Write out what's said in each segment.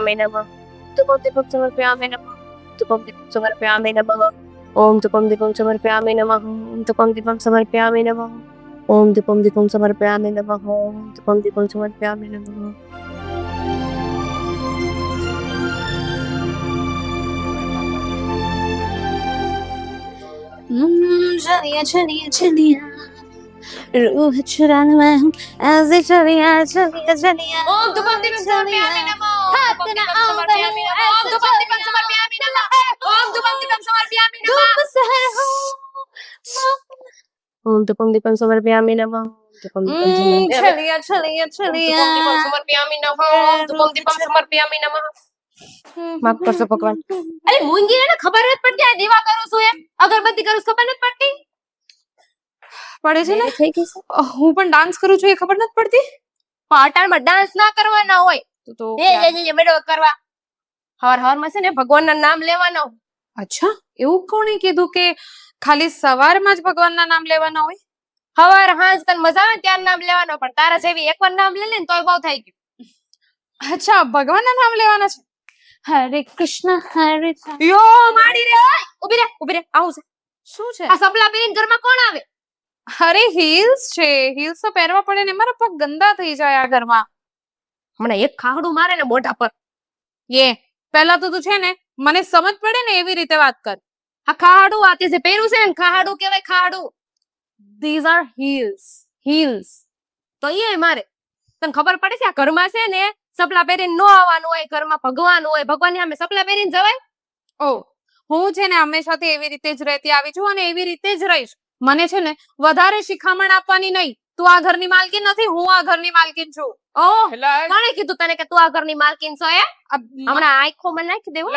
समर्पयामि नमः धूपं दीपं समर्पयामि नमः धूपं दीपं समर्पयामि नमः ओम धूपं दीपं समर्पयामि नमः धूपं दीपं समर्पयामि नमः ओम धूपं दीपं समर्पयामि नमः ओम धूपं दीपं समर्पयामि नमः चलिया चलिया चलिया रूह चुराने मैं हूँ ऐसे चलिया चलिया चलिया ओम धूपं दीपं समर्पयामि नमः हाथ ना समर्पयामि नमः ओम धूपं दीपं समर्पयामि नमः ओम धूपं दीपं समर्पयामि नमः धूप सहर हो ओम धूपं दीपं समर्पयामि नमः धूपं दीपं चलिया चलिया चलिया समर्पयामि नमः ओम धूपं दीपं समर्पयामि नमः माफ करशो भगवान अरे मूंगी ने ખબર નથી પડતી આ દીવા કરું છું એમ અગરબત્તી કરું છું ખબર નથી પડતી પડે છે ને થઈ ગઈ છે હું પણ ડાન્સ કરું છું એ ખબર નથી પડતી પાટામાં ડાન્સ ના કરવાના હોય તો એ બેડો કરવા હર હર માં છે ને ભગવાનના નામ લેવાનો અચ્છા એવું કોણે કીધું કે ખાલી સવારમાં જ ભગવાનના નામ લેવાના હોય હવાર હાંજ તને મજા આવે ત્યારે નામ લેવાનો પણ તારા જેવી એકવાર નામ લે ને તોય બહુ થઈ ગયું અચ્છા ભગવાનના નામ લેવાના છે હરે કૃષ્ણ હરે યો માડી રે ઉભી રે આવું છે શું છે આ સપલા પહેરીને ઘરમાં કોણ આવે અરે હીલ્સ છે હીલ્સ તો પહેરવા પડે ને મારા પગ ગંદા થઈ જાય આ ઘરમાં હમણાં એક ખાહડું મારે ને મોઢા પર ये पहला तो તું છે ને મને સમજ પડે ને એવી રીતે વાત કર આ ખાહડું આ તે જે પહેર્યું છે ને ખાહડું કહેવાય ખાહડું these are heels તો એ મારે તને ખબર પડે છે આ ઘરમાં છે ને સપલા પહેરીને નો આવવાનું હોય ઘરમાં ભગવાન હોય ભગવાનની સામે સપલા પહેરીને જવાય ઓ હું છે ને હંમેશાથી એવી રીતે જ રહેતી આવી છું અને એવી રીતે જ રહીશ મને છે ને વધારે શિખામણ આપવાની નહીં તું આ ઘરની માલકીન નથી હું આ ઘરની માલકીન છું ઓહ એટલે કોણે કીધું તને કે તું આ ઘરની માલકીન છો હમણાં આંખો મને નાખી દેવો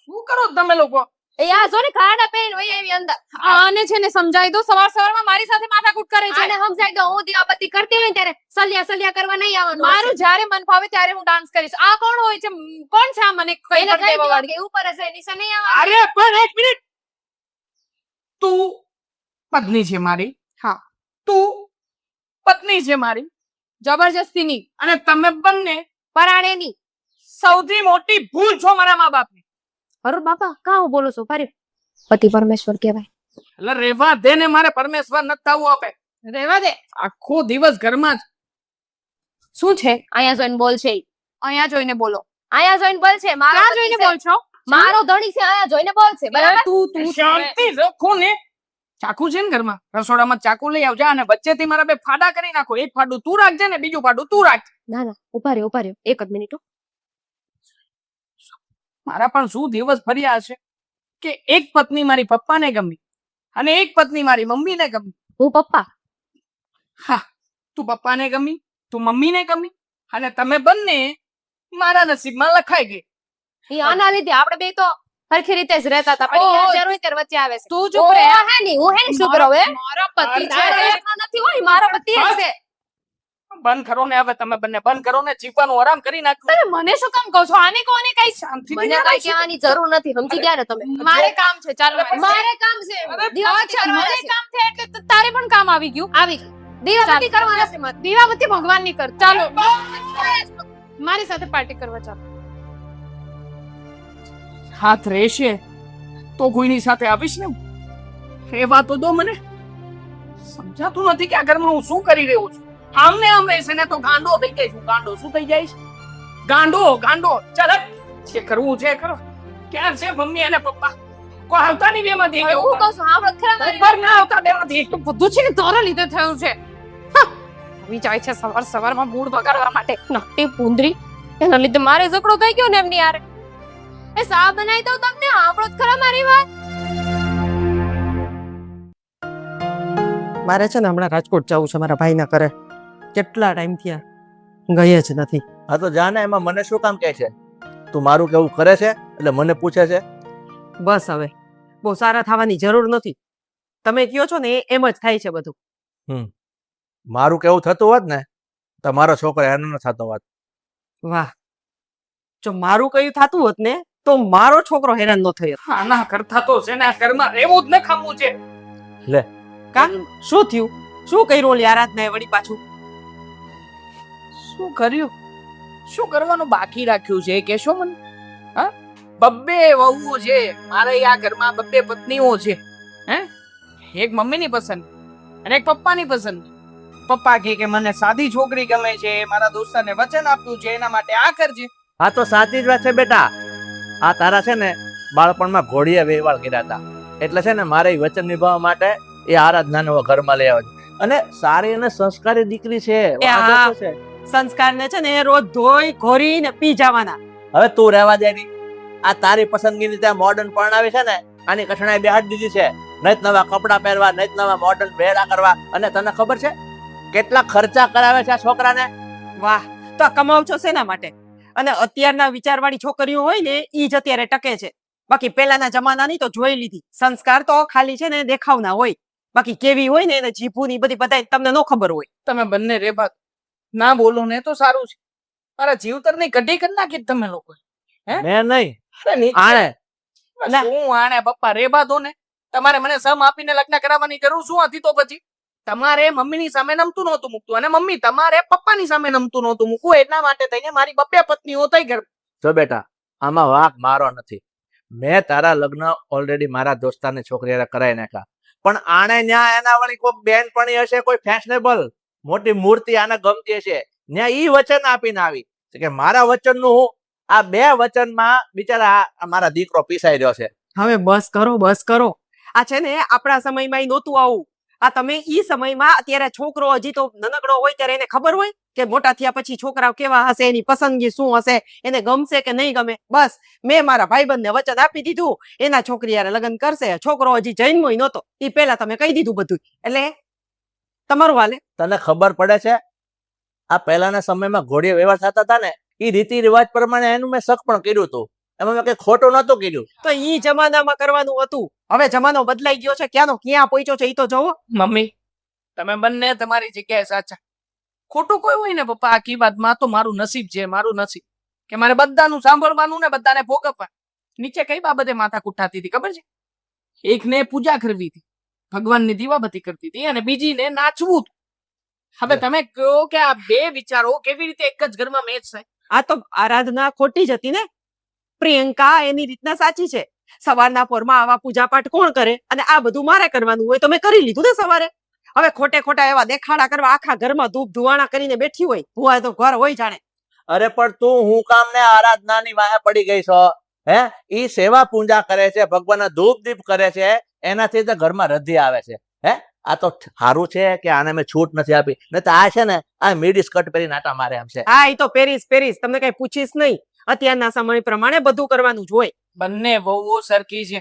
શું કરો તમે લોકો એ આ જો ને ખાડા પહેરીને હોય એવી અંદર આને છે ને સમજાઈ દો સવારમાં મારી સાથે માથાકૂટ કરે છે આને સમજાય તો હું દીવાબત્તી કરતી હોય ત્યારે સલિયા કરવા નહીં આવવાનું મારું જ્યારે મન ફાવે ત્યારે હું ડાન્સ કરીશ આ કોણ હોય છે કોણ છે આ મને કઈ એને પણ કઈ દેવા દીવા વાળી કે ઉપર હશે નીચે નહીં આવવાનું અરે પણ એક મિનિટ તું પત્ની છે મારી હા તું પત્ની છે મારી જબરજસ્તીની અને તમે બંને પરાણેની સૌથી મોટી ભૂલ છો મારા મા બાપની અરે બાપા કાં બોલો છો ફરી પતિ પરમેશ્વર કહેવાય એટલે રેવા દે ને મારે પરમેશ્વર નથી થવું આપે રહેવા દે આખો દિવસ ઘરમાં જ શું છે અહીંયા જોઈને બોલ છે અહીંયા જોઈને બોલો અહીંયા જોઈને બોલ છે મારો ક્યાં જોઈને બોલ છો મારો ધણી છે અહીંયા જોઈને બોલ છે બરાબર તું શાંતિ રાખો ને ચાકુ છે ને ઘરમાં રસોડામાં ચાકુ લઈ આવજા અને વચ્ચેથી મારા બે ફાડા કરી નાખો એક ફાડું તું રાખજે ને બીજું ફાડું તું રાખ ના ઉભા રહ્યો એક જ મિનિટ મારા પણ શું દિવસ ફર્યા હશે કે એક પત્ની મારી પપ્પાને ગમી અને એક પત્ની મારી મમ્મીને ગમી હું પપ્પા હા તું પપ્પાને ગમી તું મમ્મીને ગમી અને તમે બંને મારા નસીબમાં લખાઈ ગઈ એ આના લીધે આપણે બે તો સરખી રીતે જ રહેતા હતા પણ ઓહો. ઈ જ્યારે હોય ત્યારે વચ્ચે આવે છે તું ચૂપ રહે હે ની હું હે ની શું કરો હે મારા પતિ છે તારો એકનો નથી હોય મારો પતિ જ છે બંધ કરો ને હવે તમે બંને બંધ કરો ને ચીપવાનું આરામ કરી નાખો અરે મને શું કામ કહો છો આને કોને કઈ શાંતિ મને કઈ કહેવાની જરૂર નથી સમજી ગયા ને તમે મારે કામ છે ચાલો મારે કામ છે દીવાબત્તી અચ્છા કરવાના મને છે. કામ છે એટલે તો તારે પણ કામ આવી ગયું આવી દીવાબત્તી કરવાના છે મત દીવાબત્તી ભગવાન ની કર ચાલો મારી સાથે પાર્ટી કરવા ચાલો હાથ રહેશે તો કોઈની સાથે આવીશ ને એ વાતો દો મને સમજાતું નથી કે આ ઘરમાં હું શું કરી રહ્યો છું આમને આમ રહેશે ને તો ગાંડો થઈ જઈશ હું ગાંડો શું થઈ જઈશ ગાંડો ચાલ જે કરવું છે કરો ક્યાં છે મમ્મી અને પપ્પા કોઈ આવતા નહીં બે માંથી હવે હું કહું છું હાવડો ખરા મારી ઉપર ના આવતા બે માંથી તો બધું છે ને તારા લીધે થયું છે આવી જાય છે સવારમાં મૂડ બગાડવા માટે નકટી પૂંદરી એના લીધે મારે ઝઘડો થઈ ગયો ને એમની યાર એ સા બનાવી દઉં તમને હાવડો ખરા મારી વાત મારે છે ને હમણાં રાજકોટ જવું છે મારા ભાઈના ઘરે કેટલા ટાઈમ થયા ગઈ જ નથી હા તો જાને એમાં મને શું કામ કહે છે તું મારું કેવું કરે છે એટલે મને પૂછે છે બસ હવે બહુ સારા થવાની જરૂર નથી તમે કયો છો ને એમ જ થાય છે બધું મારું કેવું થતું હોત ને તો મારો છોકરો હેરાન ન થતો હોત વાહ જો મારું કયું થતું હોત ને તો મારો છોકરો હેરાન ન થયો આના કરતા તો છે ને આ ઘરમાં રહેવું જ ન ખામવું છે કા શું થયું શું કર્યું ઓલી આરાધના વળી પાછું શું કર્યું શું કરવાનું બાકી રાખ્યું છે એ કહેશો મને? હા, બબ્બે વહુઓ છે મારે આ ઘરમાં, બબ્બે પત્નીઓ છે. હે, એક મમ્મીની પસંદ અને એક પપ્પાની પસંદ. પપ્પા કહે કે મને સાદી છોકરી ગમે છે, મારા દોસ્તારને વચન આપ્યું છે, એના માટે આ કરજે. આ તો સાચી જ વાત છે બેટા. આ તારા છે ને બાળપણમાં ઘોડીએ વેવાળ કર્યા હતા, એટલે છે ને મારે ઈ વચન નિભાવવા માટે એ આરાધનાને હવે ઘરમાં લઈ આવે છે. અને સારી અને સંસ્કારી દીકરી છે. વાંધો હા. શું છે? સંસ્કારને છે ને રોજ ધોઈ ઘોરીને પી જવાના. હવે તું રહેવા દે ની. આ તારી પસંદગીની ત્યાં મોડર્ન પરણાવી છે ને, આની કઠણાઈ બેહાડી દીધી છે. નઈત નવા કપડાં પહેરવા, નઈત નવા મોડર્ન વેડા કરવા. અને તને ખબર છે કેટલા ખર્ચા કરાવે છે આ છોકરાને? વાહ, તો આ કમાવ છો શેના માટે? અને અત્યારના વિચારવાળી છોકરીઓ હોય ને ઈ જ અત્યારે ટકે છે. બાકી પહેલાના જમાનાની તો જોઈ લીધી. સંસ્કાર તો ખાલી છે ને દેખાવના હોય, બાકી કેવી હોય ને એને જીભુની બધી બધાય તમને ન ખબર હોય. તમે બંને રેબા ના બોલો ને તો સારું છે. મારા જીવતરની કઢી કરી નાખી તમે લોકો. મેં નહીં, અરે નીચે. આણે. શું આણે પપ્પા, રેબા દો ને. તમારે મને સમ આપીને લગ્ન કરાવવાની જરૂર શું હતી? તો પછી તમારે મમ્મીની સામે નમતું નહોતું મૂકતું, અને મમ્મી તમારે પપ્પાની સામે નમતું નહોતું મૂકવું. એટલા માટે થઈને મારી બબ્બે પત્નીઓ થઈ ગઈ. જો બેટા, આમાં વાંક મારો નથી. મેં તારા લગ્ન ઓલરેડી મારા દોસ્તારની છોકરી હારે કરાવી નાખ્યા. પણ આણે ન્યા એના વળી કોઈ બેનપણી હશે, કોઈ ફેશનેબલ મોટી મૂર્તિ આને ગમતી હશે, ન્યા ઈ વચન આપીને આવી કે મારા વચનનું હું આ બે વચનમાં બિચારા આ મારા દીકરો પીસાઈ રહ્યો છે. હવે બસ કરો, બસ કરો. આ છે ને આપણા સમયમાં નહોતું આવું. આ તમે ઈ સમયમાં અત્યારે છોકરો હજી તો નાનકડો હોય ત્યારે એને ખબર હોય કે મોટા થયા પછી છોકરાઓ કેવા હશે, એની પસંદગી શું હશે, એને ગમશે કે નહીં ગમે. બસ મેં મારા ભાઈબંધને વચન આપી દીધું, એના છોકરી યારે લગ્ન કરશે. છોકરો હજી જન્મ્યો નહોતો, ઈ પહેલા તમે કહી દીધું બધું, એટલે તમારું હાલે. તને ખબર પડે છે આ પહેલાના સમયમાં ઘોડીએ વ્યવહાર થતા હતા ને, એ રીતિ રિવાજ પ્રમાણે એનું મેં શક પણ કર્યું હતું. એમાં મેં કઈ ખોટું નહોતું કર્યું. તો ઈ જમાનામાં કરવાનું હતું. હવે જમાનો બદલાઈ ગયો છે, ક્યાંનો ક્યાં પહોંચ્યો છે ઈ તો જોવો. મમ્મી, તમે બંને તમારી જગ્યાએ સાચા. ખોટું કોઈ હોય ને પપ્પા, આખી વાતમાં તો મારું નસીબ છે, મારું નસીબ કે મારે બધાનું સાંભળવાનું ને બધાને ભોગવવા. નીચે કઈ બાબતે માથા કુટાતી હતી ખબર છે? એકને પૂજા કરવી હતી, ભગવાનની દીવાબત્તી કરતી હતી, અને બીજીને નાચવું હતું. હવે તમે કહો કે આ બે વિચારો કેવી રીતે એક જ ઘરમાં મેચ થાય? આ તો આરાધના ખોટી જ હતી ને. પ્રિયંકા એની રીતના સાચી છે. સવારના પોરમાં આવા પૂજાપાઠ કોણ કરે? અને આ બધું મારે કરવાનું હોય તો મેં કરી લીધું ને સવારે. હવે ખોટે ખોટા એવા દેખાડા કરવા આખા ઘરમાં ધૂપ ધુવાણા કરીને બેઠી હોય, ભુવા તો ઘર હોય જાણે. અરે પણ તું હું કામ ને આરાધનાની વાહે પડી ગઈ છો? હે, ઈ સેવા પૂજા કરે છે, ભગવાનના ધૂપ દીપ કરે છે, એનાથી તો ઘરમાં રધી આવે છે. હે, આ તો સારું છે કે આને મેં છૂટ નથી આપી. ને તો આ છે ને આ મીડી સ્કર્ટ પહેરી નાટા મારે એમ છે. હા, ઈ તો પેરીસ પેરીસ, તમને કઈ પૂછીશ નહીં. અત્યારના સમય પ્રમાણે બધું કરવાનું જ હોય. બંને વહુઓ સરખી છે.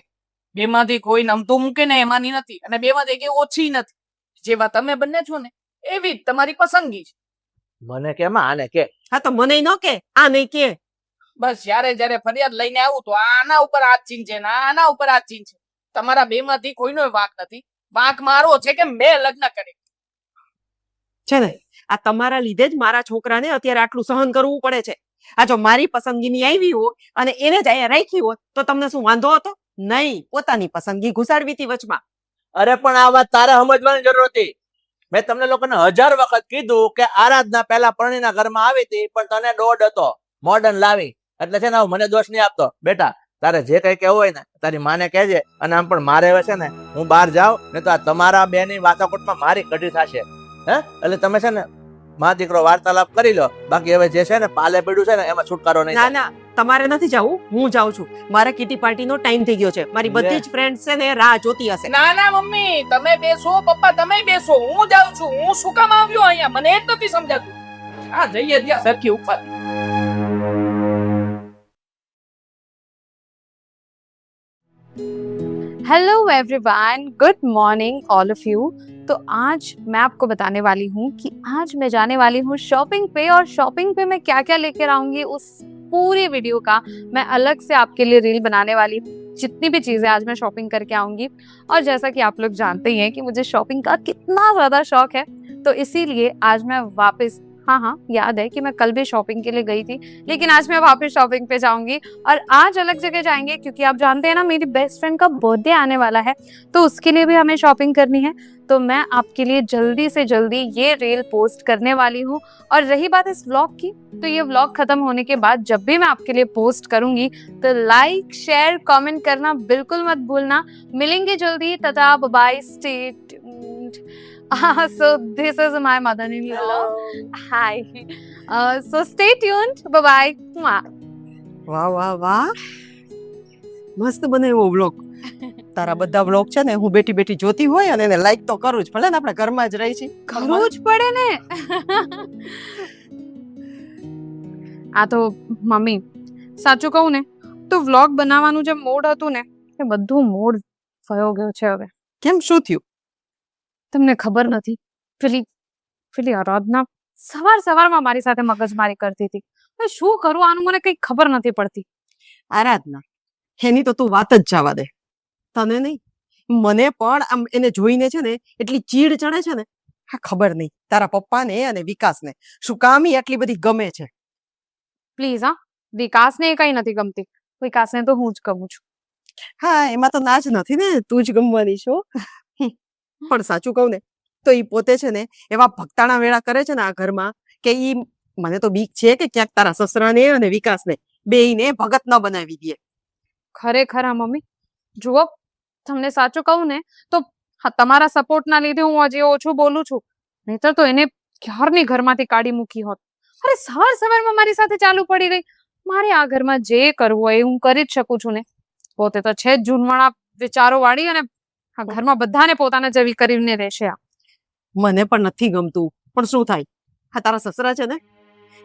બેમાંથી કોઈ નમતું મૂકે ને એમાંની નથી, અને બેમાંથી કે ઓછી નથી. જેવા તમે બંને છો ને એવી જ તમારી પસંદગી છે. મને કેમાં આને કે હા, તો મને ન કે, આ નહીં કે. બસ જ્યારે ફરિયાદ લઈને આવું તો આના ઉપર હાથ ચીન છે ને આના ઉપર હાથ ચીન છે. તમારા બેમાંથી કોઈનો વાંક નથી. વાંક મારો છે કે મેં લગ્ન કર્યા છે ને આ તમારા લીધે જ મારા છોકરાને અત્યારે આટલું સહન કરવું પડે છે. આ જો મારી પસંદગીની આવી હોત અને એને જ અહીંયા રાખી હોત તો તમને શું વાંધો હતો? નહીં, પોતાની પસંદગી ઘુસાડવી હતી વચમાં. અરે પણ આ વાત તારે સમજવાની જરૂર હતી. મેં તમને લોકોને 1000 વખત કીધું કે આરાધના પહેલા પરણીના ઘરમાં આવી હતી, પણ તને દોડ હતો મોડર્ન લાવી. એટલે છે ને મને દોષ નહીં આપતો. બેટા, તારે જે કઈ કહેવું હોય ને તારી માને કહેજે. અને આમ પણ મારે હવે છે ને હું બહાર જાઉં ને તો આ તમારા બેની વાતાકોટમાં મારી કઢી થશે. હે, એટલે તમે છે ને મા દીકરો વાર્તાલાપ કરી લો. બાકી હવે જે છે ને પાલે પડ્યું છે ને એમાં છુટકારો નહીં ના થાય. ના, તમારે નથી જવું, હું જાઉં છું. મારે કિટી પાર્ટીનો ટાઈમ થઈ ગયો છે. મારી બધી જ ફ્રેન્ડ્સ છે ને રાહ જોતી હશે. ના ના મમ્મી, તમે બેસો, પપ્પા તમે બેસો, હું જાઉં છું. હું શું કામ આવ્યો અહીંયા મને એ જ નથી સમજાતું. આ જઈએ ત્યાં સરખી ઉપર. Hello everyone, good morning all of you. तो आज मैं आपको बताने वाली हूँ कि आज मैं जाने वाली हूँ शॉपिंग पे, और शॉपिंग पे मैं क्या क्या लेकर आऊँगी उस पूरी वीडियो का मैं अलग से आपके लिए रील बनाने वाली हूँ। जितनी भी चीज़ें आज मैं शॉपिंग करके आऊँगी, और जैसा कि आप लोग जानते ही हैं कि मुझे शॉपिंग का कितना ज़्यादा शौक है, तो इसीलिए आज मैं वापस हाँ हाँ, याद है कि मैं कल भी शॉपिंग के लिए गई थी, लेकिन आज मैं वापस शॉपिंग पे जाऊंगी और आज अलग जगह जाएंगे क्योंकि आप जानते हैं ना मेरी बेस्ट फ्रेंड का बर्थडे आने वाला है, तो उसके लिए भी हमें शॉपिंग करनी है। तो मैं आपके लिए जल्दी से जल्दी ये रील पोस्ट करने वाली हूँ। और रही बात इस व्लॉग की, तो ये व्लॉग खत्म होने के बाद जब भी मैं आपके लिए पोस्ट करूंगी तो लाइक शेयर कमेंट करना बिल्कुल मत भूलना। मिलेंगे जल्दी, तथा bye, stay tuned. So this is my mother-in-law. Hi. So stay tuned. Bye bye. Mwah. વાહ વાહ વાહ, મસ્ત બનાવ્યો વ્લોગ. તારા બધા વ્લોગ છે ને હું બેઠી બેઠી જોતી હોય અને એને લાઈક તો કરું જ, ભલે ને આપણે ઘરમાં જ રહી છીએ. કરવું જ પડે ને. આ તો મમ્મી સાચું કહું ને તો વ્લોગ બનાવવાનું જે મૂડ હતું ને એ બધું મૂડ વયો ગયો છે હવે. કેમ, શું થયું? તમને ખબર નથી, પેલી આરાધના સવારમાં મારી સાથે મગજમારી કરતી હતી. હવે શું કરું આનું મને કઈ ખબર નથી પડતી. આરાધના, એની તો તું વાત જ જવા દે. તને નહીં, મને પણ આમ એને જોઈને છે ને એટલી ચીડ ચડે છે ને. હા, ખબર નહીં તારા પપ્પાને અને વિકાસને શું કામ ઈ આટલી બધી ગમે છે. પ્લીઝ હા, વિકાસને એ કઈ નથી ગમતી, વિકાસને તો હું જ ગમું છું. હા, એમાં તો ના જ નથી ને, તું જ ગમવાની છો. પણ સાચું કહું ને તો ઈ પોતે છે ને એવા ભક્તાણા વેળા કરે છે ને આ ઘરમાં કે ઈ મને તો બીક છે કે ક્યાંક તારા સસરાને અને વિકાસને બેયને ભગત ન બનાવી દે. ખરેખર હા મમ્મી, જુઓ તમને સાચું કહું ને તો હા, તમારા સપોર્ટના લીધે હું હજી ઓછું બોલું છું, નહીતર તો એને ક્યારની ઘરમાંથી કાઢી મૂકી હોત. અરે સવારમાં મારી સાથે ચાલુ પડી ગઈ. મારે આ ઘરમાં જે કરવું હોય એ હું કરી જ શકું છું ને. પોતે તો છે જ જૂનવાણા વિચારો વાળી અને આ ઘરમાં બધાને પોતાના જેવી કરીને રહેશે. આ મને પણ નથી ગમતું, પણ શું થાય, હા તારા સસરા છે ને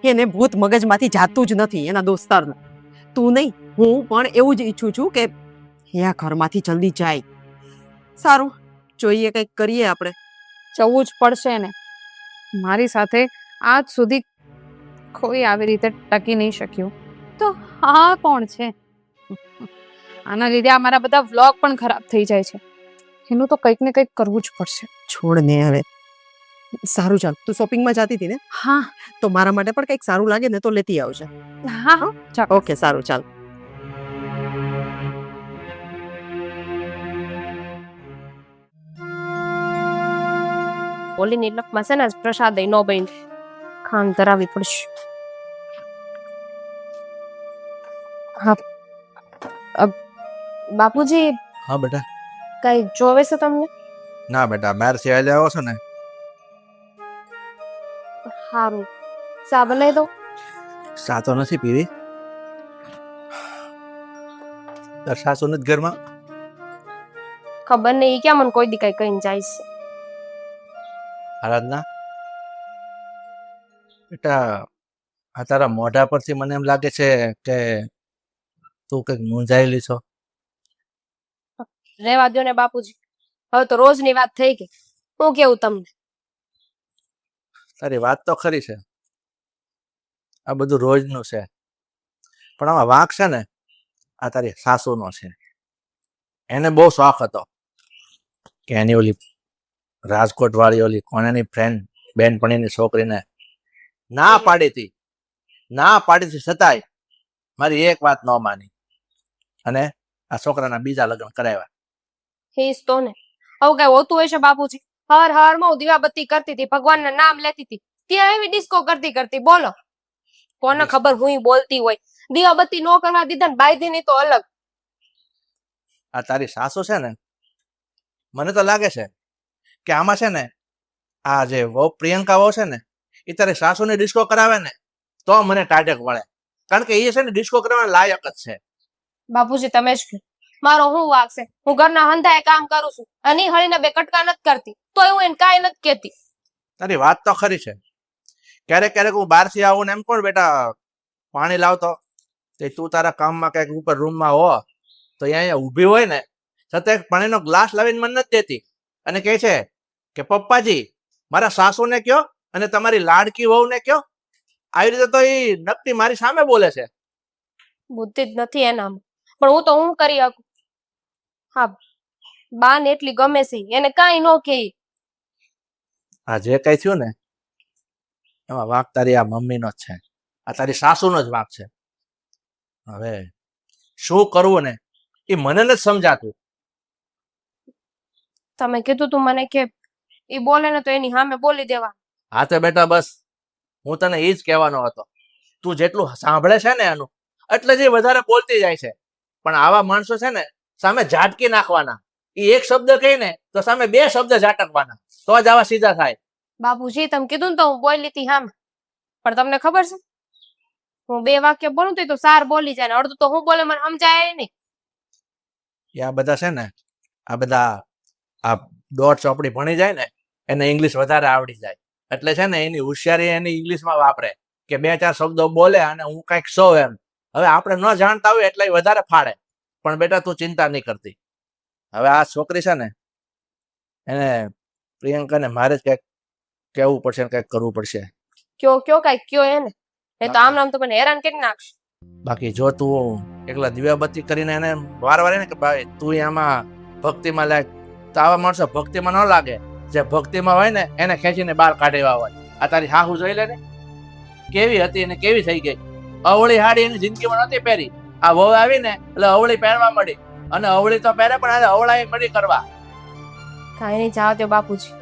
એને ભૂત મગજમાંથી જાતું જ નથી, એના દોસ્તારના. તું નહીં, હું પણ એવું જ ઈચ્છું છું કે એ આ ઘરમાંથી જલ્દી જાય. સારું, જોઈએ કંઈક કરીએ આપણે. જવું જ પડશે ને. મારી સાથે આજ સુધી કોઈ આવી રીતે ટકી નહીં શક્યું, તો હા કોણ છે? આના લીધે આ મારા બધા વ્લોગ પણ ખરાબ થઈ જાય છે. એનું તો કંઈક ને કંઈક કરવું જ પડશે. છોડ ને હવે. સારું, ચાલ, તું શોપિંગમાં જતી હતી ને, હા તો મારા માટે પણ કંઈક સારું લાગે ને તો લેતી આવજે. હા ચાલો. ઓકે, સારું, ચાલ. ઓલીની લકમાં છે ને પ્રસાદ નો બન ખાન ધરાવી પડશે. હા બાપુજી, હા બેટા. કઈ જોવે છે તમને? ના બેટા, બહાર થી આવ્યો છો ને. સારું, ચા બનાવી દો. ચા તો નથી પીવી. તાર સાસુ નથી ઘરમાં? ખબર નહીં, ક્યાં મને કોઈ દી કઈ કહીને જાય છે. આરાધના બેટા, આ તારા મોઢા પરથી મને એમ લાગે છે કે તું કઈક મૂંઝાયેલી છો. રેવા દો ને બાપુજી, હવે તો રોજની વાત થઈ ગઈ. હું કેવું તમને? તારી વાત તો ખરી છે, આ બધું રોજનું છે, પણ આમાં વાંક છે ને આ તારી સાસુનો છે. એને બહુ શોખ હતો કે એની ઓલી રાજકોટ વાળી ઓલી કોનેની ફ્રેન્ડ બેનપણીની છોકરીને ના પાડી હતી છતાંય મારી એક વાત ન માની અને આ છોકરાના બીજા લગ્ન કરાવ્યા. હીસ તો ને, હવે કઈ હોતું હશે બાપુજી? હર માં હું દીવાબત્તી કરતી હતી, ભગવાનના નામ લેતી હતી, ત્યાં એવી ડિસ્કો કરતી બોલો. કોને ખબર હું બોલતી હોય. દીવાબત્તી નો કરવા દીધા ને બાયધી ની તો અલગ. આ તારી સાસુ છે ને, મને તો લાગે છે કે આમાં છે ને આ જે વહુ પ્રિયંકા વહુ છે ને એ તારી સાસુને ડિસ્કો કરાવે ને તો મને ટાઢક વળે, કારણ કે એ છે ને ડિસ્કો કરવાના લાયક જ છે. બાપુજી તમે જ કહો, મારો શું વાંક છે? હું ઘરના હંધાએ કામ કરું છું અને હળીને બે કટકા નથી કરતી, તોય હું એને કાંઈ નથી કહેતી. તારી વાત તો ખરી છે. ક્યારેક હું બહારથી આવું ને એમ કોણ બેટા પાણી લાવતો, તે તું તારા કામમાં કઈક ઉપર રૂમમાં હો તો અહીંયા ઊભી હોય ને છતાં પાણીનો ગ્લાસ લાવીને મને નથી દેતી અને કહે છે કે પપ્પાજી મારા સાસુને કયો અને તમારી લાડકી વહુને કયો. આવી રીતે તો એ નકટી મારી સામે બોલે છે. બુદ્ધિ જ નથી એનામાં, પણ હું તો હું કરી શકું? હા, બા ને એટલી ગમે છે, એને કાંઈ ન કહે. આ જે કઈ થયું ને એમાં વાંક તારી આ મમ્મીનો જ છે, આ તારી સાસુનો જ વાંક છે. હવે શું કરવું ને એ મને નથી સમજાતું. તમે કીધું તું મને કે એ બોલે ને તો એની સામે બોલી દેવા. હા તો બેટા બસ હું તને એ જ કહેવાનો હતો. તું જેટલું સાંભળે છે ને એનું એટલે જ એ વધારે બોલતી જાય છે. પણ આવા માણસો છે ને સામે ઝાટકી નાખવાના. એ એક શબ્દ કહીને તો સામે 2 શબ્દ ઝાટકવાના, તો જ આવા સીધા થાય. બાપુજી તમે કીધું ને તો હું બોલી હતી સામે, પણ તમને ખબર છે હું 2 વાક્ય બોલું તો સાર બોલી જાય ને અડધું તો હું બોલે મને સમજાય નહીં. એ આ બધા છે ને આ બધા આ દોઢ ચોપડી ભણી જાય ને એને ઇંગ્લિશ વધારે આવડી જાય એટલે છે ને એની હોશિયારી એની ઇંગ્લિશમાં વાપરે કે 2-4 શબ્દો બોલે અને હું કંઈક સૌ એમ. હવે આપણે ન જાણતા હોય એટલે એ વધારે ફાડે. પણ બેટા તું ચિંતા નહીં કરતી. હવે આ છોકરી છે ને એને પ્રિયંકાને મારે જ કંઈક કહેવું પડશે ને કંઈક કરવું પડશે. કયો કાંઈક કયો એને, એ તો આમ નામ તો મને હેરાન કરી નાખશે. બાકી જો તું એકલા દિવ્યાબત્તી કરીને એને વારવારે ને કે ભાઈ તું આમાં ભક્તિમાં લાગ, તો આવા માણસો ભક્તિમાં ન લાગે. જે ભક્તિમાં હોય ને એને ખેંચીને બહાર કાઢેવા હોય. આ તારી હાહુ જોઈ લે ને કેવી હતી અને કેવી થઈ ગઈ. અવળી હાડી એની જિંદગીમાં નહોતી પહેરી, આ વહુ આવી ને એટલે અવળી પહેરવા મળી. અને અવળી તો પહેરે પણ આજે અવળા મળી કરવા. કાંઈ નહીં જાવ દો બાપુજી,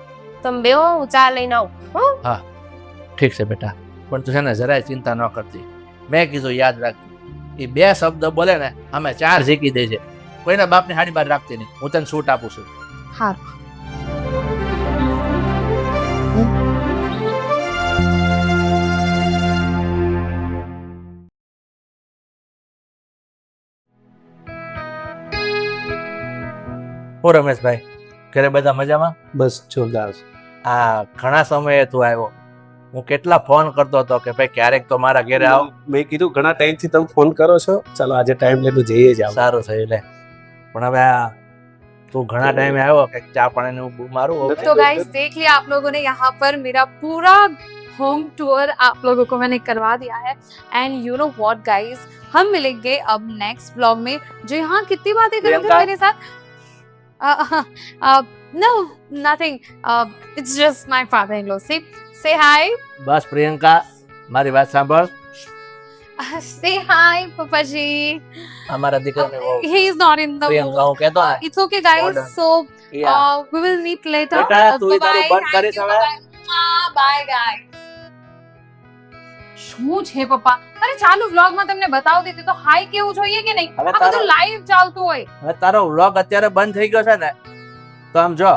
તમે બેહો હું ચા લઈને આવું. હો ઠીક છે બેટા, પણ તું છે ને જરાય ચિંતા ન કરતી. મેં કીધું યાદ રાખજે, એ 2 શબ્દ બોલે ને અમે 4 ઝીકી દેજે. કોઈના બાપની હાડી બહાર રાખતી નહીં. હું તને છૂટ આપું છું. હા ઓ રમેશભાઈ, ઘરે બધા મજામાં? બસ જોરદાર છે. આ ઘણા સમયે તું આવ્યો. હું કેટલા ફોન કરતો હતો કે ભાઈ ક્યારેક તો મારા ઘરે આવ. મેં કીધું ઘણા ટાઈમથી તમે ફોન કરો છો, ચાલો આજે ટાઈમ લઈને જઈએ જ આવો. સારું થયું લે. પણ હવે આ તું ઘણા ટાઈમે આવ્યો કે ચા પાણી નું મારું. तो गाइस देख लिया आप लोगों ने यहाँ पर मेरा पूरा होम टूर आप लोगों को मैंने करवा दिया है. And you know what guys, हम मिलेंगे अब नेक्स्ट व्लॉग में. जो यहाँ कितनी बातें करोगे प्रियंका? मेरे साथ? No, nothing. It's just my father-in-law. Say hi. બસ પ્રિયંકા, મારી વાત સાંભળ. Say hi, Papaji. અમારા દીકરાને બહુ He is not in the Priyanka mood. હું કહેતો ને. It's okay, guys. Hold on. So Yeah. we will meet later. બેટા, તું ઈ તારું Bye-bye. બંધ કરીશ Thank you. હવે? Bye-bye. Bye, guys. શું છે પપ્પા? અરે ચાલુ વ્લોગ માં તમને બતાવતી હતી તો હાઈ કેવું જોઈએ કે નહીં? હવે આ બધું લાઈવ ચાલતું હોય. હવે તારો વ્લોગ અત્યારે બંધ થઈ ગયો છે ને, તો આમ જો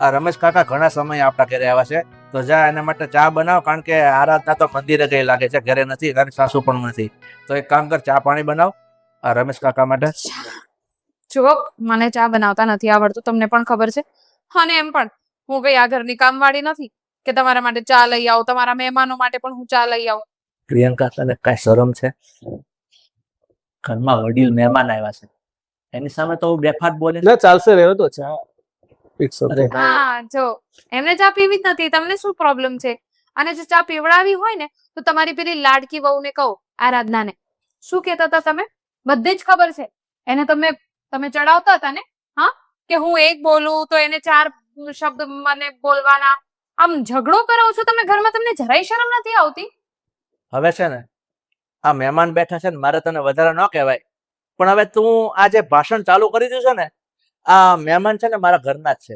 આ રમેશ કાકા ઘણા સમય આપણા ઘરે આવ્યા છે, તો જા એના માટે ચા બનાવ. કારણ કે આરાધના તો મંદિરે ગઈ લાગે છે, ઘરે નથી, તારી સાસુ પણ નથી. તો એક કામ કર, ચા પાણી બનાવ આ રમેશ કાકા માટે. જો મને ચા બનાવતા નથી આવડતું, તમને પણ ખબર છે. અને એમ પણ હું કઈ આ ઘરની કામવાળી નથી કે તમારા માટે ચા લઈ આવું, તમારા મહેમાનો માટે પણ હું ચા લઈ આવું. પ્રિયંકા, તને કઈ શરમ છે? ઘરમાં વડીલ મહેમાન આવ્યા છે, એની સામે તો હું બેફાટ બોલે. ના ચાલશે, રહેવો તો ચા. It's okay. અરે હા, જો એમને ચા પીવી જ નથી, તમને શું પ્રોબ્લેમ છે? અને જો ચા પીવડાવી હોય ને તો તમારી પેલી લાડકી વહુને કહો, આરાધનાને. શું કહેતા હતા તમે? બધી જ ખબર છે એને. તમે ચડાવતા હતા ને, હા, કે હું એક બોલું તો એને 4 શબ્દ મને બોલવાના. આમ ઝઘડો કરો છો તમે ઘરમાં, તમને જરાય શરમ નથી આવતી? હવે છે ને આ મહેમાન બેઠા છે ને, મારે તને વધારે ન કહેવાય, પણ હવે તું આ જે ભાષણ ચાલુ કરી દીધું છે ને, આ મહેમાન છે ને મારા ઘરના જ છે,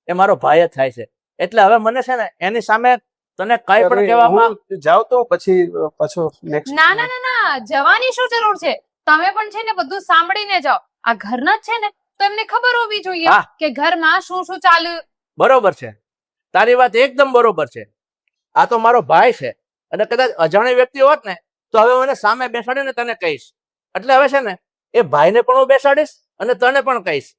એ મારો ભાઈ જ થાય છે. એટલે હવે મને છે ને એની સામે તને કઈ પણ કહેવામાં. હું જાઉં તો પછી પાછો next. ના ના ના ના, જવાની શું જરૂર છે? તમે પણ છે ને બધું સાંભળીને જાઓ. આ ઘરના જ છે ને તો એમને ખબર હોવી જોઈએ હા. કે ઘરમાં શું શું ચાલ્યું. બરોબર છે, તારી વાત એકદમ બરોબર છે. આ તો મારો ભાઈ છે, અને કદાચ અજાણી વ્યક્તિ હોત ને તો હવે મને સામે બેસાડીને તને કહીશ. એટલે હવે છે ને એ ભાઈને પણ હું બેસાડીશ અને તને પણ કહીશ.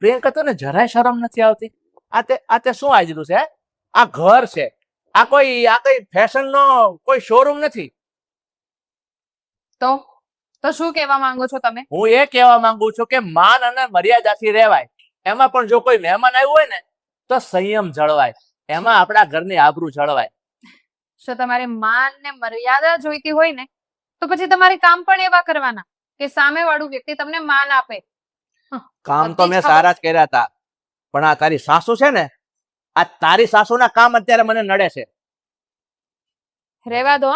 પ્રિયંકા, તને જરાય શરમ નથી આવતી? આ તે શું આવી દીધું છે? આ ઘર છે, આ કઈ ફેશન નો કોઈ શોરૂમ નથી. તો શું કહેવા માંગો છો તમે? હું એ કહેવા માંગુ છું કે માન અને મર્યાદાથી રહેવાય. એમાં પણ જો કોઈ મહેમાન આવ્યું હોય ને તો સંયમ જળવાય, એમાં આપણા ઘરની આબરૂ જળવાય. જો તમારે માન ને મર્યાદા જોઈતી હોય ને તો પછી તમારે કામ પણ એવા કરવાના કે સામેવાળું વ્યક્તિ તમને માન આપે. કામ તો બધી જ મેં ખબર સારા જ કર્યા હતા, પણ આ તારી સાસુ છે ને, આ તારી સાસુના કામ અત્યારે મને નડે છે. રહેવા દો.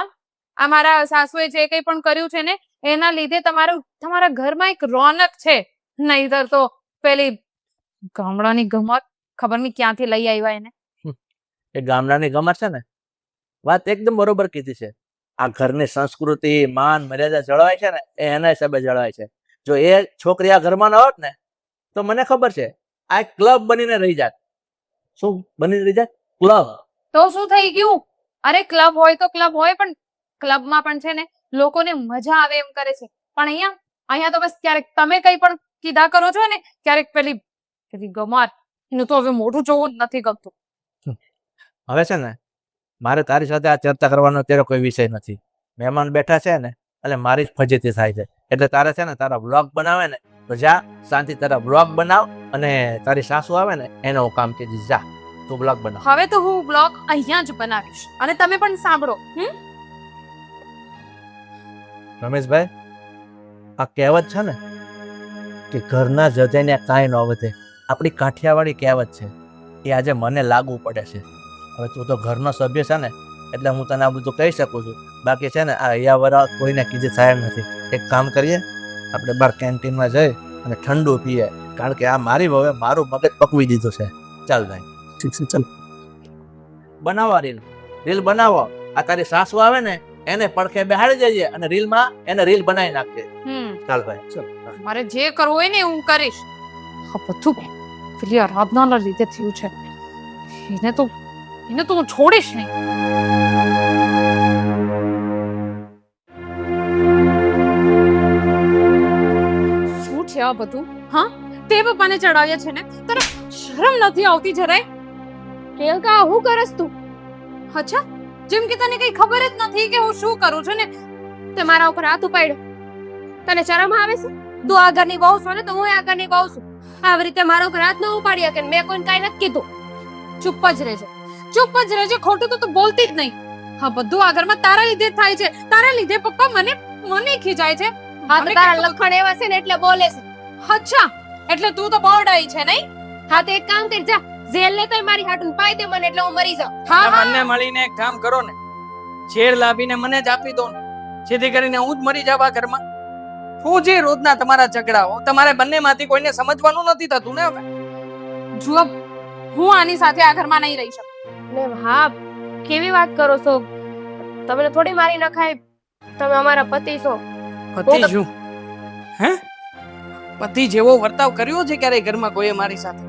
આ મારા સાસુએ જે કંઈ પણ કર્યું છે ને એના લીધે તમારા ઘરમાં એક રોનક છે. નહીતર તો પેલી ગામડાની ગમત ખબર નહીં ક્યાંથી લઈ આવ્યા એને. એ ગામડાની ગમત છે ને, વાત એકદમ બરોબર કીધી છે. આ ઘરની સંસ્કૃતિ માન મર્યાદા જળવાય છે ને એ એના હિસાબે જળવાય છે. જો એ છોકરી આ ઘરમાં ન હોત ને તો મને ખબર છે આ ક્લબ બનીને રહી જાત. શું બની રહી જાત? ક્લબ. તો શું થઈ ગયું? અરે ક્લબ હોય તો ક્લબ હોય, પણ ક્લબમાં પણ છે ને લોકોને મજા આવે એમ કરે છે. પણ અહીંયા તો બસ ક્યારેક તમે કંઈ પણ કીધા કરો છો ને, ક્યારેક પેલી ગમાર એનું તો હવે મોઢું જોવું જ નથી ગમતું. હવે છે ને મારે તારી સાથે આ ચર્ચા કરવાનો અત્યારે કોઈ વિષય નથી. મહેમાન બેઠા છે ને એટલે મારી જ ફજેતી થાય છે. એટલે તારે છે ને તારા બ્લોગ બનાવે ને તો જા શાંતિ તારા બ્લોગ બનાવ, અને તારી સાસુ આવે ને એને હું કામ કીધું, જા તું બ્લોગ બનાવ. હવે તો હું બ્લોગ અહીંયા જ બનાવીશ અને તમે પણ સાંભળો. રમેશભાઈ, આ કહેવત છે ને કે ઘરના જજાઈને કાંઈ ન વધે, આપણી કાઠિયાવાડી કહેવત છે. એ આજે મને લાગુ પડે છે. હવે તું તો ઘરનો સભ્ય છે ને એટલે હું તને આ બધું કહી શકું છું. બાકી છે ને આ યાવરા કોઈને કીધે સાહેબ નથી. એક કામ કરીએ, આપણે બહાર કેન્ટીનમાં જઈ અને ઠંડુ પીએ, કારણ કે આ મારી વહુએ મારું મગજ પકવી દીધું છે. ચાલ ભાઈ. ઠીક છે, ચાલ. બનાવો રીલ બનાવો. આ તારી સાસુ આવે ને એને પડખે બેહાડી દેજે અને રીલમાં એને રીલ બનાવી નાખજે. ચાલ ભાઈ, ચાલ. મારે જે કરવું હોય ને હું કરીશ. આ બધું પેલી આરાધનાના લીધે થયું છે. એને તો હું છોડીશ નહીં. શું છે આ બધું? હા, તે પપ્પાને ચડાવ્યા છે ને, તને શરમ નથી આવતી જરાય? પ્રિયંકા, હું કરસ તું? અચ્છા, જેમ કે તને કઈ ખબર જ નથી કે હું શું કરું છું ને. તે મારા ઉપર હાથ ઉપાડ્યો. તને શરમ આવે છે? તું આ ઘરની વહુ છો ને તો હું આ ઘરની વહુ છું. આવી રીતે મારા ઉપર હાથ ન ઉપાડ્યા કે મેં કોઈને કાંઈ નથી કીધું. ચૂપ જ રહેજે, ચૂપ જ રહેજે. ખોટું તો તું બોલતી જ નહીં. હા, બધું આ ઘરમાં તારા લીધે જ થાય છે. તારા લીધે પપ્પા મને ખીજાય છે. હા, તો તારા લખણ એવા છે ને એટલે બોલે છે. અચ્છા, એટલે તું તો બોર્ડાઈ છે નહીં? હા, તો એક કામ કર, જા જેલ લેતોય મારી હાટું પાઈ દે મને એટલે હું મરી જાઉં. હા, બંને મળીને એક કામ કરો ને, ઝેર લાવીને મને જ આપી દો ને, જેથી કરીને હું જ મરી જાવ આ ઘરમાં. શું છે રોજના તમારા ઝઘડાઓ? તમારે બંનેમાંથી કોઈને સમજવાનું નથી થતું ને હવે. જુઓ, હું આની સાથે આ ઘરમાં નહીં રહી શકું. ને હા, કેવી વાત કરો છો? તમને થોડી મારી નખાય. તમે અમારા પતિ છો. પતિ શું? હે? પતિ જેવો વર્તાવ કર્યો છે ક્યારે ઘરમાં કોઈએ મારી સાથે?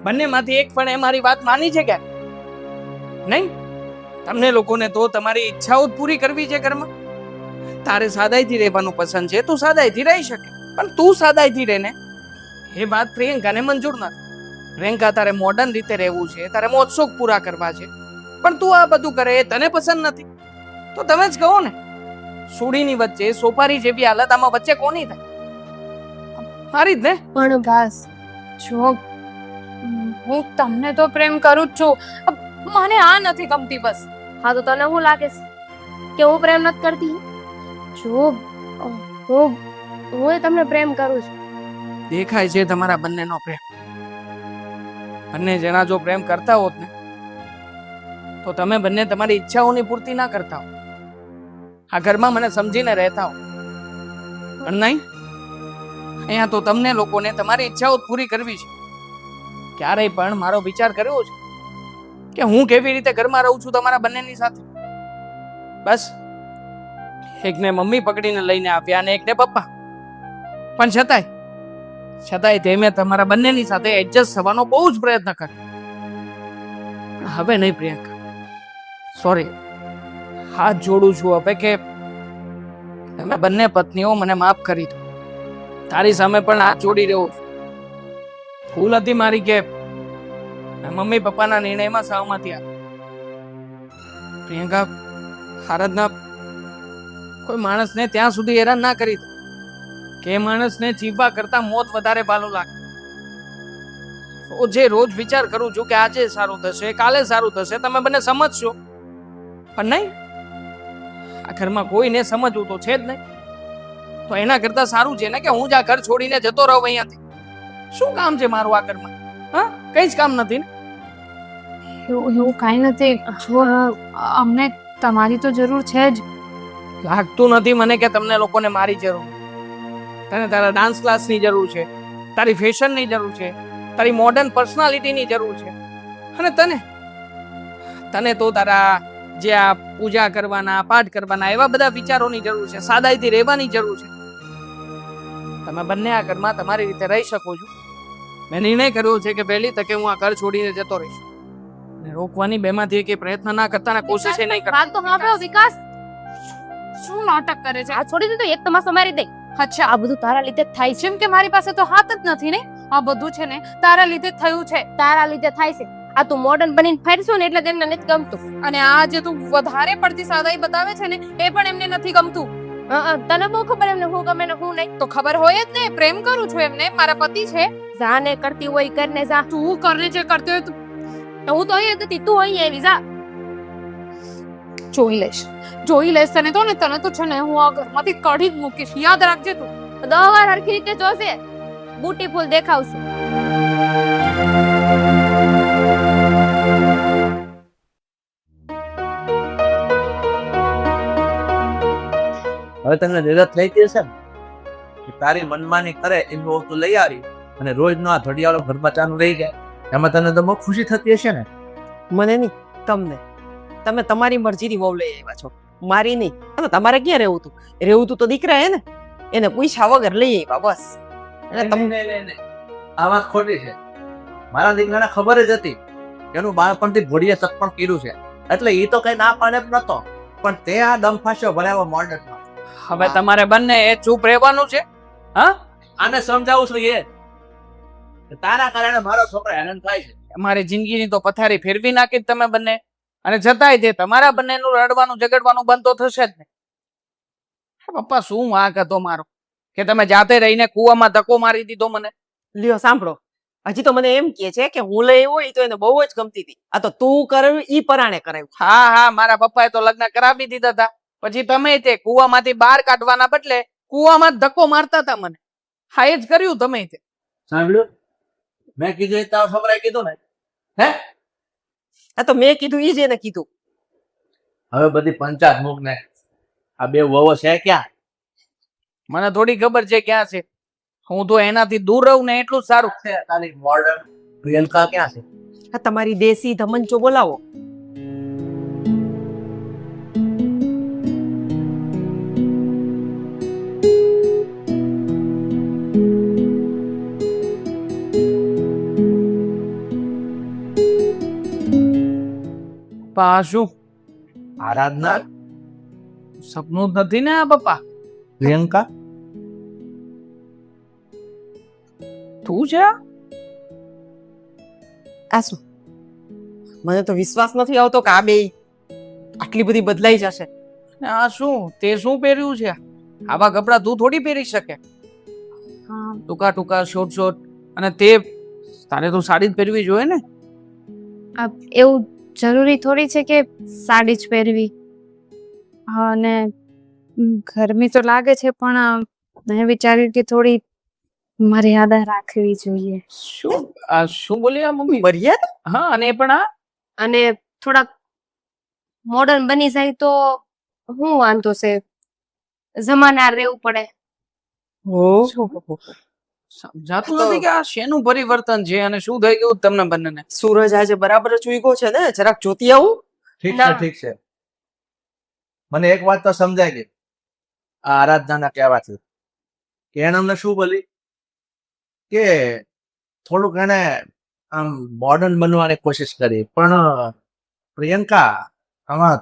બંનેમાંથી એક પણ એ મારી વાત માની છે ક્યારે? નહીં. તમને લોકોને તો તમારી ઈચ્છાઓ જ પૂરી કરવી છે ઘરમાં. તારે સાદાઈથી રહેવાનું પસંદ છે, તું સાદાઈથી રહી શકે, પણ તું સાદાઈથી રહે ને એ વાત પ્રિયંકાને મંજૂર નથી. પ્રિયંકા, તારે મોડર્ન રીતે રહેવું છે, તારે મોજ શોખ પૂરા કરવા છે, પણ તું આ બધું કરે એ તને પસંદ નથી. તો તમે જ કહો ને, સુડીની વચ્ચે સોપારી જેવી હાલત, આમાં વચ્ચે કોની થાય? મારી જ ને. પણ બસ જો, હું તમને તો પ્રેમ કરું જ છું, મને આ નથી ગમતી બસ. હા, તો તને શું લાગે છે કે હું પ્રેમ નથી કરતી? જો હું તમને પ્રેમ કરું છું. દેખાય છે તમારા બંનેનો પ્રેમ. બંને જણા જો પ્રેમ કરતા હોત ને તો તમે બંને તમારી ઈચ્છાઓની પૂર્તિ ના કરતા હો. આ ઘરમાં મને સમજીને રહેતા હો. પણ નહીં, અહીંયા તો તમને લોકોને તમારી ઈચ્છાઓ પૂરી કરવી છે. ક્યારેય પણ મારો વિચાર કર્યો છે કે હું કેવી રીતે ઘરમાં રહું છું તમારા બંનેની સાથે? બસ એકને મમ્મી પકડીને લઈને આવ્યા અને એકને પપ્પા. પણ છતાંય તે મેં તમારા બંનેની સાથે એડજસ્ટ થવાનો બહુ જ પ્રયત્ન કર્યો. હવે નહીં પ્રિયંકા, સોરી. હાથ જોડું છું હવે કે તમે બંને પત્નીઓ મને માફ કરી દો. તારી સામે પણ હાથ જોડી રહ્યો છું. ભૂલ હતી મારી કે મમ્મી પપ્પાના નિર્ણયમાં સહમતી આપી. પ્રિયંકા, ભારતના કોઈ માણસને ત્યાં સુધી હેરાન ના કરી દો કે માણસને જીવવા કરતા મોત વધારે ભાલું લાગે. રોજ વિચાર કરું છું કે આજે સારું થશે, કાલે સારું થશે, તમે બંને સમજશો, પણ નહીં. આ ઘરમાં કોઈને સમજવું તો છે જ નહીં. તો એના કરતા સારું છે ને કે હું જ આ ઘર છોડીને જતો રહું અહીંયાથી. શું કામ છે મારું આ ઘરમાં? હા, કઈ જ કામ નથી ને. એવું કાંઈ નથી. જો અમને તમારી તો જરૂર છે જ. લાગતું નથી મને કે તમને લોકોને મારી જરૂર. તને તારા ડાન્સ ક્લાસની જરૂર છે, તારી ફેશનની જરૂર છે, તારી મોડર્ન પર્સનાલિટીની જરૂર છે. અને તને તો તારા જે આ પૂજા કરવાના, પાઠ કરવાના એવા બધા વિચારોની જરૂર છે, સાદાઈથી રહેવાની જરૂર છે. તમે બંને આ ઘરમાં તમારી રીતે રહી શકો છો. મેં નિર્ણય કર્યો છે કે પહેલી તકે હું આ ઘર છોડીને જતો રહીશ. અને રોકવાની બેમાંથી કે પ્રયત્ન ના કરતા ને કોશિશ નહીં કરતા. વાત તો સાંભળો વિકાસ. શું નાટક કરે છે? આ છોડી દે તો એક તમાસો મારી દે. અચ્છા, આ બધું તારા લીધે જ થાય છે. જેમ કે મારી પાસે તો હાથ જ નથી ને. આ બધું છે ને તારા લીધે જ થયું છે. તારા લીધે થાય છે. આ તું મોડર્ન બનીને ફરશું ને એટલે તેમને નથી ગમતું. અને આ જે તું વધારે પડતી સાદાઈ બતાવે છે ને એ પણ એમને નથી ગમતું. તને બહુ ખબર એમને હું ગમે ને હું નહીં. તો ખબર હોય જ ને, પ્રેમ કરું છું એમને, મારા પતિ છે. જાને કરતી હોય કરને જા. તું કરને જે કરતી હોય તો હું તો અહીંયા જ હતી, તું અહીંયા આવી જા. જોઈ લઈશ તને તો છે ને હું આ ઘરમાંથી કાઢી જ મૂકીશ. યાદ રાખજે તું. 10 વાર હરખી રીતે જોશે, બ્યુટીફુલ દેખાવશે. હવે તને નિરત થઈ ગઈ છે ને કે તારી મનમાની કરે એમ તું લઈ આવી અને રોજ નો આ ઘડિયાળો ઘરમાં ચાલુ રહી જાય, એમાં તને તો બહુ ખુશી થતી હશે ને? મને નહીં, તમને. તમે તમારી મરજીની વહુ લઈ આવ્યા છો, મારી નહીં. અને તમારે ક્યાં રહેવું હતું? રહેવું તું તો દીકરા હે ને, એને પૂછ્યા વગર લઈ આવ્યા બસ. એટલે તમને આ વાત ખોટી છે. મારા દીકરાને ખબર જ હતી કે એનું બાળપણથી ઘોડીએ સત્પણ કર્યું છે, એટલે એ તો કઈ ના પાડે જ નતો. પણ તે આ દમ ફાંસ્યો ભરાવો મોડર્નમાં. હવે તમારે બંને એ ચૂપ રહેવાનું છે. હા, આને સમજાવું છું એ તારા કારણે મારો છોકરો હેરાન થાય છે. અમારી જિંદગીની તો પથારી ફેરવી નાખી તમે બંને. અને છતાંય તે તમારા બંનેનું રડવાનું ઝઘડવાનું બંધ તો થશે જ ને. પપ્પા શું વાંક હતો મારો કે તમે જાતે રહીને કૂવામાં ધક્કો મારી દીધો મને. લ્યો સાંભળો, હજી તો મને એમ કહે છે કે હું લઈ આવ્યો એ તો એને બહુ જ ગમતી હતી. આ તો તું કરાવ્યું ઈ પરાણે કરાવ્યું. હા, મારા પપ્પાએ તો લગ્ન કરાવી દીધા હતા. પછી તમે તે કૂવામાંથી બહાર કાઢવાના બદલે કૂવામાં જ ધક્કો મારતા હતા મને. હા, એ જ કર્યું તમે તે. સાંભળ્યું? મેં કીધું એ તારા છોકરાએ કીધું ને? હે? આ તો મેં કીધું ઈ જ એને કીધું. હવે બધી પંચાયત મૂક ને. આ બે વહુઓ છે ક્યાં? મને થોડી ખબર છે ક્યાં છે. હું તો એનાથી દૂર રહું ને એટલું જ સારું. તારી મોડર્ન પ્રિયંકા ક્યાં છે? આ તમારી દેશી ધમંચો બોલાવો. શું આરાધના સપનું જ નથી ને આ પપ્પા? પ્રિયંકા તું છે? આ શું? મને તો વિશ્વાસ નથી આવતો કે આ બે આટલી બધી બદલાઈ જશે. આ શું તે શું પહેર્યું છે? આવા કપડા તું થોડી પહેરી શકે. ટૂંકા ટૂંકા શોર્ટ શોર્ટ. અને તે તારે તો સાડી જ પહેરવી જોઈએ ને. એવું જરૂરી થોડી છે કે સાડી જ પહેરવી. અને ગરમી તો લાગે છે પણ મેં વિચાર્યું કે થોડી મર્યાદા રાખવી જોઈએ. શું બોલી આ મમ્મી? મર્યાદા? હા, અને પણ અને થોડાક મોડર્ન બની જાય તો શું વાંધો છે? જમાનાર રહેવું પડે. સમજાતું નથી કે આ શેનું પરિવર્તન છે અને શું થઈ ગયું તમને બંનેને? સૂરજ આજે બરાબર જ ઉગ્યો છે ને, જરાક જોતી આવું. ઠીક છે. મને એક વાત તો સમજાય ગઈ. આ આરાધના કહેવાથી કે એને અમને શું બોલી કે થોડુંક એને આમ મોડર્ન બનવાની કોશિશ કરી. પણ પ્રિયંકા, આમાં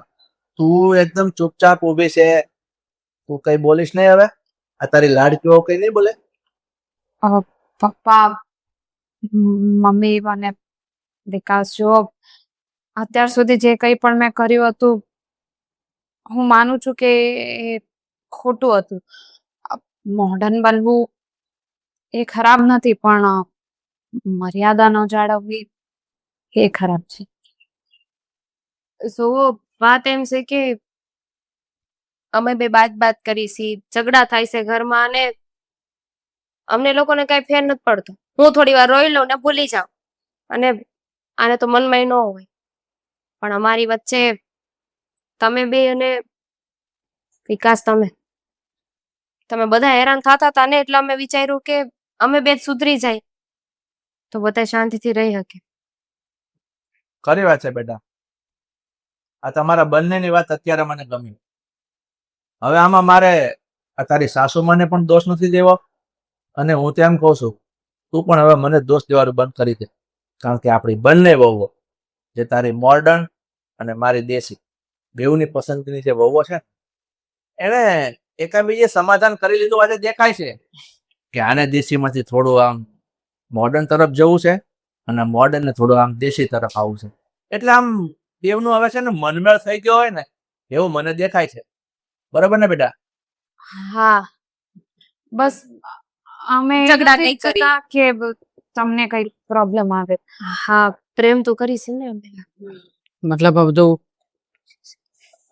તું એકદમ ચૂપચાપ ઊભી છે, તું કઈ બોલીશ નહીં હવે? આ તારી લાડકીઓ કઈ નહીં બોલે? પપ્પા, મમ્મી અને વિકાસ, જો અત્યાર સુધી જે કંઈ પણ મેં કર્યું હતું હું માનું છું કે એ ખોટું હતું. મોડર્ન બનવું એ ખરાબ નથી, પણ મર્યાદા ન જાળવવી એ ખરાબ છે. સો વાત એમ છે કે અમે બે બાત કરી છી, ઝઘડા થાય છે ઘરમાં અને અમને લોકોને કઈ ફેર નથી પડતો. હું થોડી વાર રોઈ લઉં ને ભૂલી જાઉં અને આને તો મનમાં ન હોય, પણ અમારી વચ્ચે તમે બે અને વિકાસ તમે બધા હેરાન થતા હતા ને એટલે અમે વિચાર્યું કે અમે બે જ સુધરી જાય તો બધા શાંતિથી રહી શકે. ખરી વાત છે બેટા. આ તમારા બંનેની વાત અત્યારે મને ગમી. હવે આમાં મારે આ તારી સાસુમાને પણ દોષ નથી દેવો અને હું તો એમ કહું છું તું પણ હવે મને દોષ દેવાનું બંધ કરી દે. કારણ કે આપણી બંને વહુઓ, જે તારી મોડર્ન અને મારી દેશી બેઉની પસંદગીની જે વહુઓ છે એને એકાબીજે સમાધાન કરી લીધું આજે દેખાય છે કે આને દેશીમાંથી થોડું આમ મોડર્ન તરફ જવું છે અને મોડર્ન ને થોડું આમ દેશી તરફ આવવું છે. એટલે આમ બેવનું હવે છે ને મનમેળ થઈ ગયો હોય ને એવું મને દેખાય છે. બરાબર ને બેટા? હા, બસ અમે ઝઘડા નથી નહીં કરી. ઈચ્છતા કે તમને કઈ પ્રોબ્લેમ આવે. હા, પ્રેમ તો કરીશ ને અમે. મતલબ આ બધું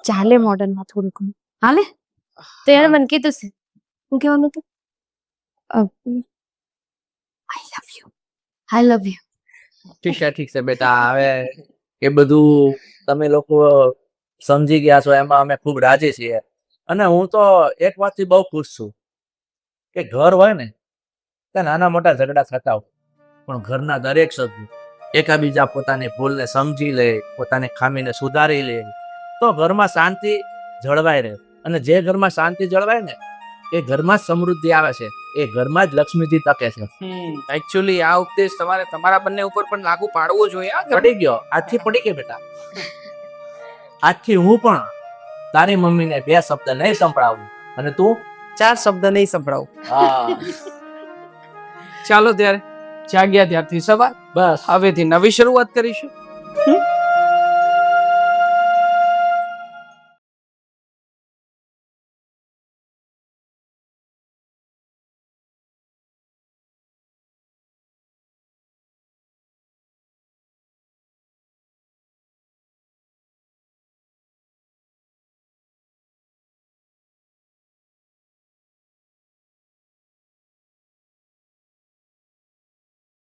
ચાલે મોડર્નમાં થોડું ઘણું હાલે. તો એને મને કીધું છે. હું કહેવાનું હતું? આઈ લવ યુ. ઠીક છે બેટા. હવે એ બધું તમે લોકો સમજી ગયા છો એમાં અમે ખૂબ રાજી છીએ. અને હું તો એક વાતથી બહુ ખુશ છું કે ઘર હોય ને ત્યાં નાના મોટા ઝઘડા થતા હોય પણ ઘરના દરેક સભ્યો એકાબીજા પોતાની ભૂલને સમજી લે, પોતાની ખામીને સુધારી લે તો ઘરમાં શાંતિ જળવાઈ રહે. અને જે ઘરમાં શાંતિ જળવાય ને એ ઘરમાં જ સમૃદ્ધિ આવે છે, એ ઘરમાં જ લક્ષ્મીજી ટકે છે. એકચ્યુઅલી આ ઉપદેશ તમારે તમારા બંને ઉપર પણ લાગુ પાડવો જોઈએ. આ ઘર- પડી ગયો, આજથી પડી ગયો બેટા. આજથી હું પણ તારી મમ્મીને 2 શબ્દ નહીં સંભળાવું અને તું 4 શબ્દ નહીં સંભળાવું. હા ચાલો ત્યારે જાગ્યા ત્યારથી સવાર, બસ હવેથી નવી શરૂઆત કરીશું.